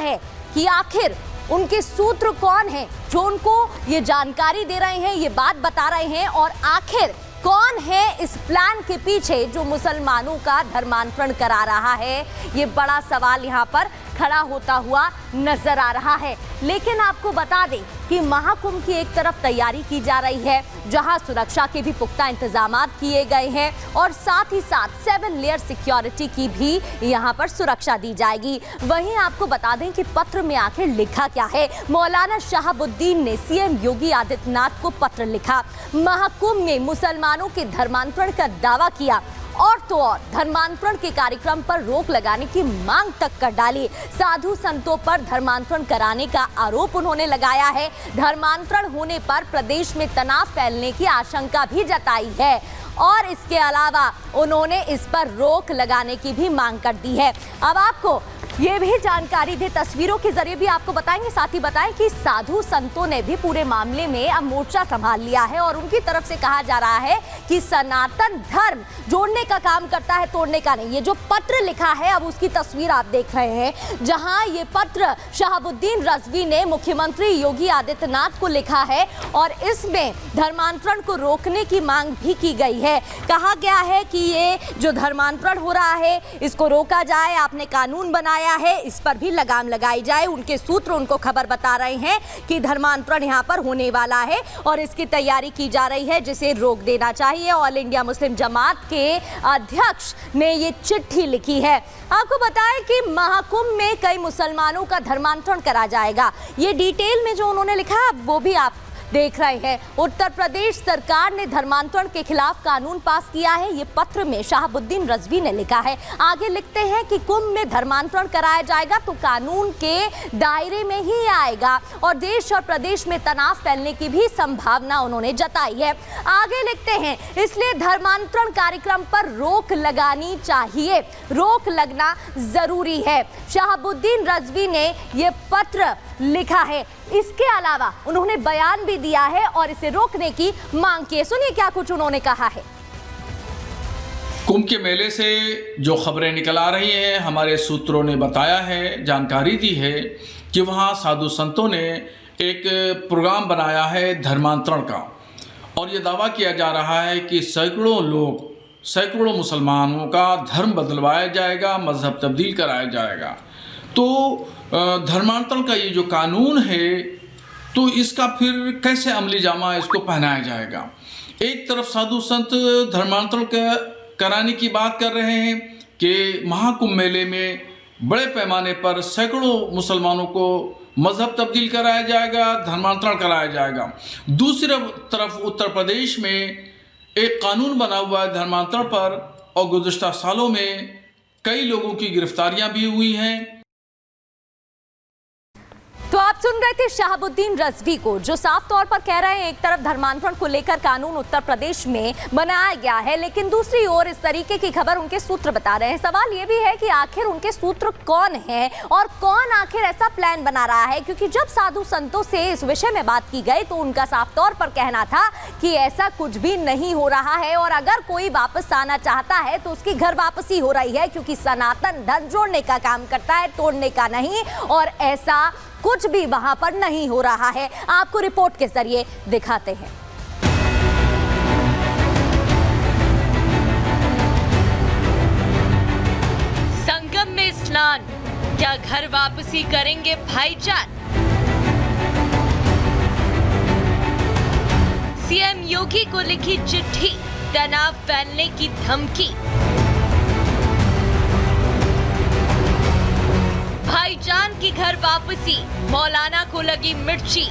है कि आखिर उनके सूत्र कौन हैं जो उनको ये जानकारी दे रहे हैं, ये बात बता रहे हैं, और आखिर कौन है इस प्लान के पीछे जो मुसलमानों का धर्मांतरण करा रहा है। ये बड़ा सवाल यहाँ पर खड़ा होता हुआ नजर आ रहा है। लेकिन आपको बता दें कि महाकुंभ की एक तरफ तैयारी की जा रही है, जहां सुरक्षा के भी पुख्ता इंतजाम किए गए हैं और साथ ही साथ 7 लेयर सिक्योरिटी की भी यहां पर सुरक्षा दी जाएगी। वहीं आपको बता दें कि पत्र में आखिर लिखा क्या है। मौलाना शहाबुद्दीन ने सीएम योगी आदित्यनाथ को पत्र लिखा, महाकुंभ में मुसलमानों के धर्मांतरण का दावा किया और तो और धर्मांतरण के कार्यक्रम पर रोक लगाने की मांग तक कर डाली। साधु संतों पर धर्मांतरण कराने का आरोप उन्होंने लगाया है। धर्मांतरण होने पर प्रदेश में तनाव फैलने की आशंका भी जताई है और इसके अलावा उन्होंने इस पर रोक लगाने की भी मांग कर दी है। अब आपको ये भी जानकारी दे, तस्वीरों के जरिए भी आपको बताएंगे, साथ ही बताएं कि साधु संतों ने भी पूरे मामले में अब मोर्चा संभाल लिया है और उनकी तरफ से कहा जा रहा है कि सनातन धर्म जोड़ने का काम करता है, तोड़ने का नहीं। ये जो पत्र लिखा है, अब उसकी तस्वीर आप देख रहे हैं, जहां ये पत्र शहाबुद्दीन रजवी ने मुख्यमंत्री योगी आदित्यनाथ को लिखा है और इसमें धर्मांतरण को रोकने की मांग भी की गई है। कहा गया है कि ये जो धर्मांतरण हो रहा है इसको रोका जाए, आपने कानून बनाया है, इस पर भी लगाम लगाई जाए। उनके सूत्र उनको खबर बता रहे हैं कि धर्मांतरण यहां पर होने वाला है और इसकी तैयारी की जा रही है, जिसे रोक देना चाहिए। ऑल इंडिया मुस्लिम जमात के अध्यक्ष ने ये चिट्ठी लिखी है। आपको बताएं कि महाकुंभ में कई मुसलमानों का धर्मांतरण करा जाएगा। ये डिटेल में जो उन्होंने लिखा है वो भी आप देख रहे हैं। उत्तर प्रदेश सरकार ने धर्मांतरण के खिलाफ कानून पास किया है, ये पत्र में शहाबुद्दीन रजवी ने लिखा है। आगे लिखते हैं कि कुंभ में धर्मांतरण कराया जाएगा तो कानून के दायरे में ही आएगा और देश और प्रदेश में तनाव फैलने की भी संभावना उन्होंने जताई है। आगे लिखते हैं इसलिए धर्मांतरण कार्यक्रम पर रोक लगानी चाहिए, रोक लगना जरूरी है। शहाबुद्दीन रजवी ने ये पत्र लिखा है। इसके अलावा उन्होंने बयान भी दिया है और इसे रोकने की मांग की है। सुनिए क्या कुछ उन्होंने कहा है। कुंभ के मेले से जो खबरें निकल आ रही हैं, हमारे सूत्रों ने बताया है, जानकारी दी है कि वहाँ साधु संतों ने एक प्रोग्राम बनाया है धर्मांतरण का और ये दावा किया जा रहा है कि सैकड़ों मुसलमानों का धर्म बदलवाया जाएगा, मजहब तब्दील कराया जाएगा। तो धर्मांतरण का ये जो कानून है तो इसका फिर कैसे अमली जामा इसको पहनाया जाएगा। एक तरफ साधु संत धर्मांतरण कराने की बात कर रहे हैं कि महाकुंभ मेले में बड़े पैमाने पर सैकड़ों मुसलमानों को मजहब तब्दील कराया जाएगा, धर्मांतरण कराया जाएगा। दूसरी तरफ उत्तर प्रदेश में एक कानून बना हुआ है धर्मांतरण पर और गुज़िश्ता सालों में कई लोगों की गिरफ्तारियां भी हुई हैं। तो आप सुन रहे थे शहाबुद्दीन रजवी को, जो साफ तौर पर कह रहे हैं एक तरफ धर्मांतरण को लेकर कानून उत्तर प्रदेश में बनाया गया है, लेकिन दूसरी ओर इस तरीके की खबर उनके सूत्र बता रहे हैं। सवाल ये भी है कि आखिर उनके सूत्र कौन है और कौन आखिर ऐसा प्लान बना रहा है, क्योंकि जब साधु संतों से इस विषय में बात की गई तो उनका साफ तौर पर कहना था कि ऐसा कुछ भी नहीं हो रहा है और अगर कोई वापस आना चाहता है तो उसकी घर वापसी हो रही है, क्योंकि सनातन धर्म जोड़ने का काम करता है, तोड़ने का नहीं, और ऐसा कुछ भी वहां पर नहीं हो रहा है। आपको रिपोर्ट के जरिए दिखाते हैं। संगम में स्नान, क्या घर वापसी करेंगे भाईजान? सीएम योगी को लिखी चिट्ठी, तनाव फैलने की धमकी। भाईजान की घर वापसी, मौलाना को लगी मिर्ची।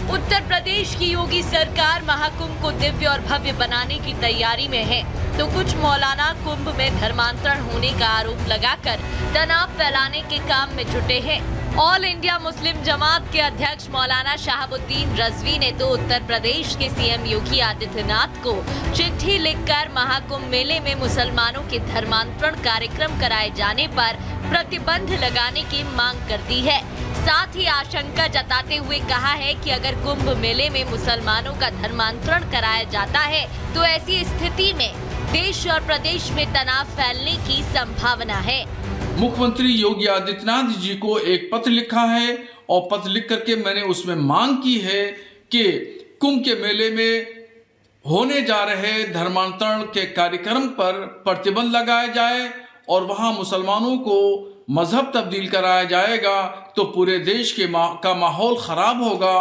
उत्तर प्रदेश की योगी सरकार महाकुंभ को दिव्य और भव्य बनाने की तैयारी में है, तो कुछ मौलाना कुंभ में धर्मांतरण होने का आरोप लगाकर तनाव फैलाने के काम में जुटे हैं। ऑल इंडिया मुस्लिम जमात के अध्यक्ष मौलाना शहाबुद्दीन रजवी ने तो उत्तर प्रदेश के सीएम योगी आदित्यनाथ को चिट्ठी लिखकर महाकुंभ मेले में मुसलमानों के धर्मांतरण कार्यक्रम कराए जाने पर प्रतिबंध लगाने की मांग कर दी है। साथ ही आशंका जताते हुए कहा है कि अगर कुंभ मेले में मुसलमानों का धर्मांतरण कराया जाता है तो ऐसी स्थिति में देश और प्रदेश में तनाव फैलने की संभावना है। मुख्यमंत्री योगी आदित्यनाथ जी को एक पत्र लिखा है और पत्र लिख करके मैंने उसमें मांग की है कि कुंभ के मेले में होने जा रहे धर्मांतरण के कार्यक्रम पर प्रतिबंध लगाया जाए और वहां मुसलमानों को मजहब तब्दील कराया जाएगा तो पूरे देश का माहौल खराब होगा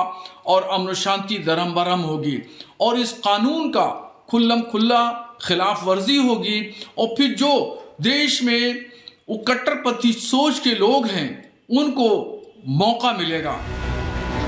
और अमन शांति दरहम बरहम होगी और इस कानून का खुल्लम खुल्ला खिलाफ वर्जी होगी और फिर जो देश में वो कट्टरपंथी सोच के लोग हैं उनको मौका मिलेगा।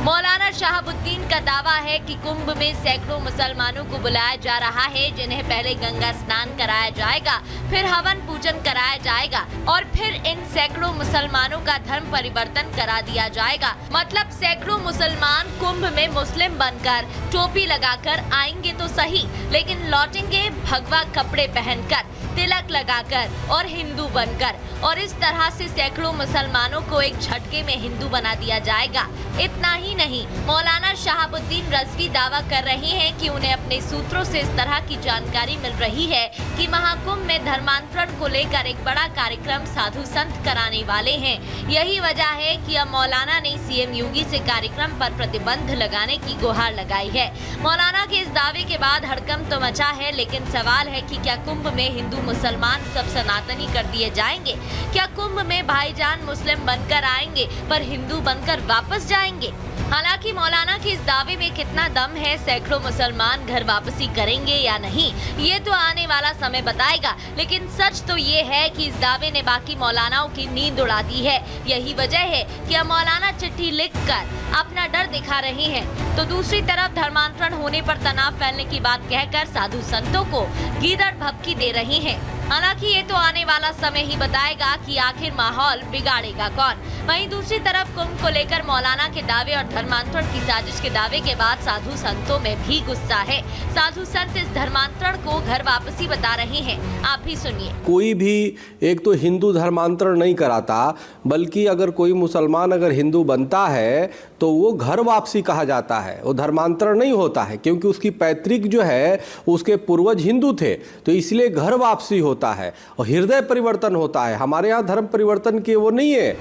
मौलाना शहाबुद्दीन का दावा है कि कुंभ में सैकड़ों मुसलमानों को बुलाया जा रहा है, जिन्हें पहले गंगा स्नान कराया जाएगा, फिर हवन पूजन कराया जाएगा और फिर इन सैकड़ों मुसलमानों का धर्म परिवर्तन करा दिया जाएगा। मतलब सैकड़ों मुसलमान कुंभ में मुस्लिम बनकर टोपी लगाकर आएंगे तो सही, लेकिन लौटेंगे भगवा कपड़े पहनकर, तिलक लगाकर और हिंदू बनकर, और इस तरह से सैकड़ों मुसलमानों को एक झटके में हिंदू बना दिया जाएगा। इतना ही नहीं, मौलाना शहाबुद्दीन रजवी दावा कर रहे हैं कि उन्हें अपने सूत्रों से इस तरह की जानकारी मिल रही है कि महाकुंभ में धर्मांतरण को लेकर एक बड़ा कार्यक्रम साधु संत कराने वाले हैं। यही वजह है कि अब मौलाना ने सीएम योगी से कार्यक्रम पर प्रतिबंध लगाने की गुहार लगाई है। मौलाना के इस दावे के बाद हड़कंप तो मचा है, लेकिन सवाल है कि क्या कुंभ में हिंदू मुसलमान सब सनातनी कर दिए जाएंगे? क्या कुंभ में भाईजान मुस्लिम बनकर आएंगे पर हिंदू बनकर वापस जाएंगे? हालांकि मौलाना के इस दावे में कितना दम है, सैकड़ों मुसलमान घर वापसी करेंगे या नहीं, ये तो आने वाला समय बताएगा। लेकिन सच तो ये है कि इस दावे ने बाकी मौलानाओं की नींद उड़ा दी है। यही वजह है कि अब मौलाना चिट्ठी लिखकर अपना डर दिखा रहे हैं, तो दूसरी तरफ धर्मांतरण होने पर तनाव फैलने की बात कहकर साधु संतों को गीदड़ भभकी दे रहे हैं। हालांकि ये तो आने वाला समय ही बताएगा कि आखिर माहौल बिगाड़ेगा कौन। वहीं दूसरी तरफ कुंभ को लेकर मौलाना के दावे और धर्मांतरण की साजिश के दावे के बाद साधु संतों में भी गुस्सा है। साधु संत इस धर्मांतरण को घर वापसी बता रहे हैं, आप भी सुनिए। कोई भी एक तो हिंदू धर्मांतरण नहीं कराता, बल्कि अगर कोई मुसलमान अगर हिंदू बनता है तो वो घर वापसी कहा जाता है, वो धर्मांतरण नहीं होता है, क्योंकि उसकी पैतृक जो है उसके पूर्वज हिंदू थे, तो इसलिए घर वापसी होता है और हृदय परिवर्तन होता है। हमारे यहाँ धर्म परिवर्तन की वो नहीं है।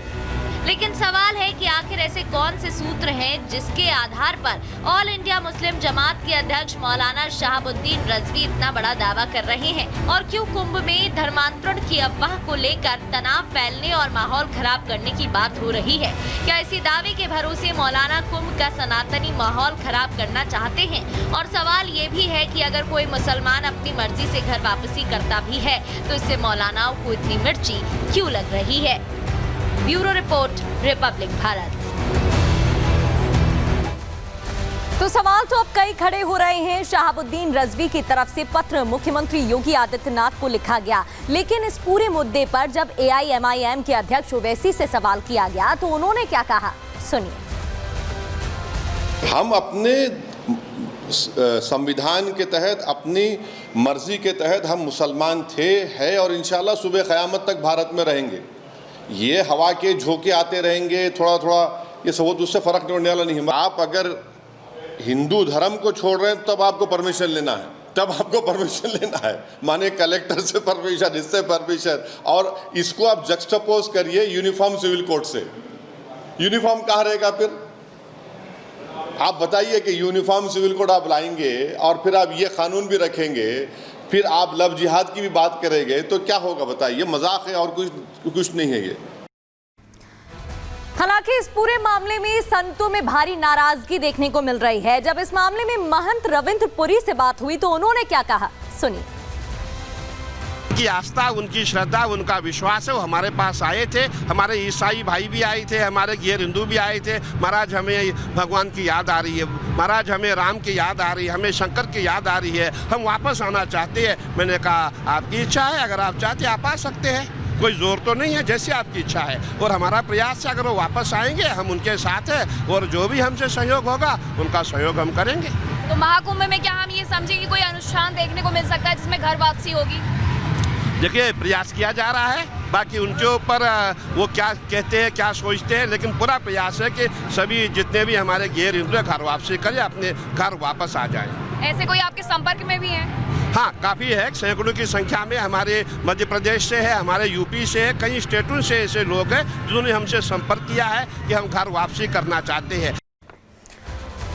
लेकिन सवाल है कि आखिर ऐसे कौन से सूत्र हैं जिसके आधार पर ऑल इंडिया मुस्लिम जमात के अध्यक्ष मौलाना शहाबुद्दीन रजवी इतना बड़ा दावा कर रहे हैं, और क्यों कुंभ में धर्मांतरण की अफवाह को लेकर तनाव फैलने और माहौल खराब करने की बात हो रही है? क्या इसी दावे के भरोसे मौलाना कुंभ का सनातनी माहौल खराब करना चाहते हैं? और सवाल ये भी है कि अगर कोई मुसलमान अपनी मर्जी से घर वापसी करता भी है तो इससे मौलानाओं को इतनी मिर्ची क्यों लग रही है? Bureau report, Republic Bharat. तो सवाल तो अब कई खड़े हो रहे हैं। शहाबुद्दीन रजवी की तरफ से पत्र मुख्यमंत्री योगी आदित्यनाथ को लिखा गया, लेकिन इस पूरे मुद्दे पर जब AIMIM के अध्यक्ष ओवैसी से सवाल किया गया तो उन्होंने क्या कहा, सुनिए। हम अपने संविधान के तहत, अपनी मर्जी के तहत हम मुसलमान थे, हैं और इंशाल्लाह सुबह क़यामत तक भारत में रहेंगे। ये हवा के झोंके आते रहेंगे थोड़ा थोड़ा, ये सब उससे फ़र्क नहीं पड़ने वाला नहीं है। आप अगर हिंदू धर्म को छोड़ रहे हैं तब आपको परमिशन लेना है, तब आपको परमिशन लेना है, माने कलेक्टर से परमिशन, इससे परमिशन, और इसको आप जक्सटापोज करिए यूनिफॉर्म सिविल कोड से। यूनिफॉर्म कहाँ रहेगा फिर? आप बताइए कि यूनिफॉर्म सिविल कोड आप लाएंगे और फिर आप ये कानून भी रखेंगे, फिर आप लव जिहाद की भी बात करेंगे, तो क्या होगा बताइए? मजाक है और कुछ नहीं है ये। हालांकि इस पूरे मामले में संतों में भारी नाराजगी देखने को मिल रही है। जब इस मामले में महंत रविंद्रपुरी से बात हुई तो उन्होंने क्या कहा, सुनिए। उनकी आस्था, उनकी श्रद्धा, उनका विश्वास है, वो हमारे पास आए थे। हमारे ईसाई भाई भी आए थे, हमारे गैर हिंदू भी आए थे। महाराज हमें भगवान की याद आ रही है, महाराज हमें राम की याद आ रही है, हमें शंकर की याद आ रही है, हम वापस आना चाहते हैं। मैंने कहा आपकी इच्छा है, अगर आप चाहते हैं आप आ सकते हैं, कोई जोर तो नहीं है, जैसे आपकी इच्छा है। और हमारा प्रयास है अगर वो वापस आएंगे हम उनके साथ हैं, और जो भी हमसे सहयोग होगा उनका सहयोग हम करेंगे। तो महाकुंभ में क्या हम ये समझे कि कोई अनुष्ठान देखने को मिल सकता है जिसमें घर वापसी होगी? देखिए, प्रयास किया जा रहा है, बाकी उनके ऊपर वो क्या कहते हैं, क्या सोचते हैं, लेकिन पूरा प्रयास है कि सभी जितने भी हमारे गैर हिंदू घर वापसी करें, अपने घर वापस आ जाएं। ऐसे कोई आपके संपर्क में भी हैं? हाँ, काफ़ी है, सैकड़ों की संख्या में हमारे मध्य प्रदेश से है, हमारे यूपी से है, कई स्टेटों से ऐसे लोग हैं जिन्होंने हमसे संपर्क किया है कि हम घर वापसी करना चाहते हैं।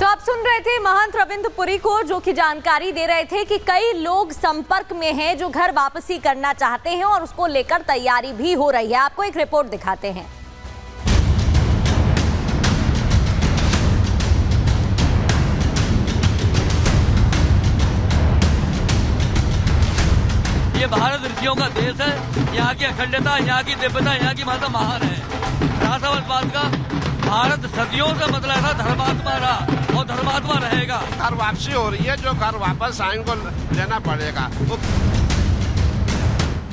तो आप सुन रहे थे महंत रविंद्र पुरी को, जो कि जानकारी दे रहे थे कि कई लोग संपर्क में हैं जो घर वापसी करना चाहते हैं और उसको लेकर तैयारी भी हो रही है। आपको एक रिपोर्ट दिखाते हैं। ये भारत ऋषियों का देश है, यहाँ की अखंडता, यहाँ की दिव्यता, यहाँ की भाषा महान है। राष्ट्रवाद बात का भारत सदियों से मतलब था धर्मात्मा रहा और धर्मात्मा रहेगा। घर वापसी हो रही है, जो घर वापस आएंगे को लेना पड़ेगा।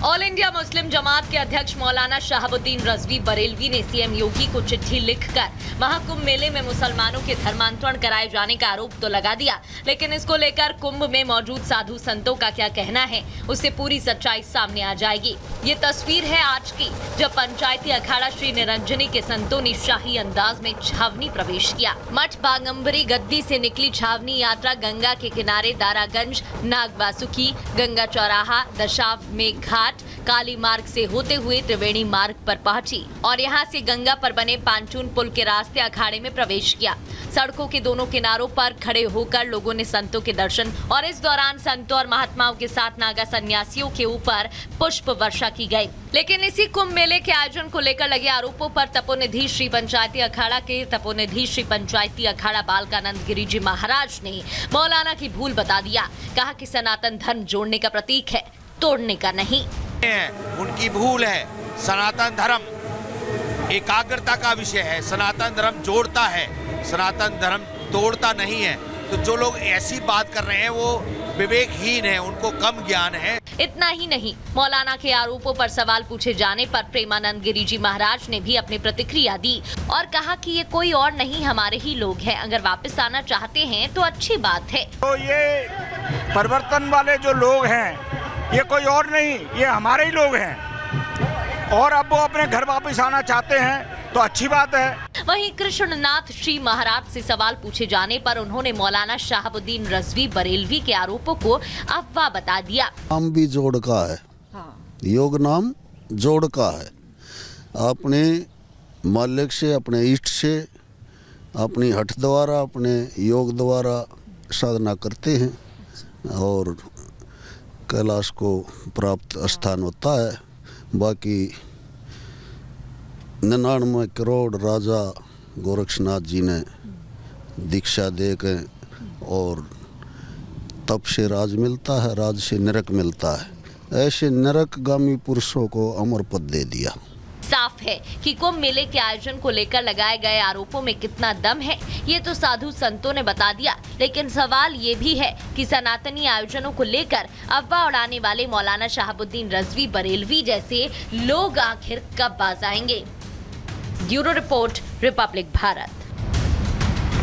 ऑल इंडिया मुस्लिम जमात के अध्यक्ष मौलाना शहाबुद्दीन रजवी बरेलवी ने सीएम योगी को चिट्ठी लिखकर महाकुंभ मेले में मुसलमानों के धर्मांतरण कराए जाने का आरोप तो लगा दिया, लेकिन इसको लेकर कुंभ में मौजूद साधु संतों का क्या कहना है, उससे पूरी सच्चाई सामने आ जाएगी। ये तस्वीर है आज की, जब पंचायती अखाड़ा श्री निरंजनी के संतों ने शाही अंदाज में छावनी प्रवेश किया। मठ बागंबरी गद्दी से निकली छावनी यात्रा गंगा के किनारे दारागंज, नागवासुकी, गंगा चौराहा, दशाव में घाट, काली मार्ग से होते हुए त्रिवेणी मार्ग पर पहुंची और यहां से गंगा पर बने पांचून पुल के रास्ते अखाड़े में प्रवेश किया। सड़कों के दोनों किनारों पर खड़े होकर लोगों ने संतों के दर्शन और इस दौरान संतों और महात्माओं के साथ नागा सन्यासियों के ऊपर पुष्प वर्षा की गई। लेकिन इसी कुंभ मेले के आयोजन को लेकर लगे आरोपों पर तपोनिधि श्री पंचायती अखाड़ा के तपोनिधि श्री पंचायती अखाड़ा बालकानंद गिरी जी महाराज ने मौलाना की भूल बता दिया। कहा कि सनातन धर्म जोड़ने का प्रतीक है, तोड़ने का नहीं। उनकी भूल है। सनातन धर्म एकाग्रता का विषय है, सनातन धर्म जोड़ता है, सनातन धर्म तोड़ता नहीं है। तो जो लोग ऐसी बात कर रहे हैं वो विवेकहीन है, उनको कम ज्ञान है। इतना ही नहीं, मौलाना के आरोपों पर सवाल पूछे जाने पर प्रेमानंद गिरी जी महाराज ने भी अपनी प्रतिक्रिया दी और कहा कि ये कोई और नहीं, हमारे ही लोग हैं। अगर वापस आना चाहते हैं तो अच्छी बात है। तो ये परिवर्तन वाले जो लोग हैं ये कोई और नहीं, ये हमारे ही लोग हैं और अब वो अपने घर वापस आना चाहते हैं तो अच्छी बात है। वहीं कृष्णनाथ श्री महाराज से सवाल पूछे जाने पर उन्होंने मौलाना शहाबुद्दीन रजवी बरेलवी के आरोपों को अफवाह बता दिया। नाम भी जोड़ का है, योग नाम जोड़ का है। अपने मालिक से, अपने इष्ट से, अपनी हठ द्वारा, अपने योग द्वारा साधना करते हैं और कैलाश को प्राप्त स्थान होता है। बाकी 99 करोड़ राजा गोरक्षनाथ जी ने दीक्षा दे के और तप से राज मिलता है, राज से नरक मिलता है। ऐसे नरकगामी पुरुषों को अमर पद दे दिया। साफ है कि कुंभ मेले के आयोजन को लेकर लगाए गए आरोपों में कितना दम है, ये तो साधु संतों ने बता दिया। लेकिन सवाल ये भी है कि सनातनी आयोजनों को लेकर अफवाह उड़ाने वाले मौलाना शहाबुद्दीन रजवी बरेलवी जैसे लोग आखिर कब बाज आएंगे। Bureau report, Republic Bharat.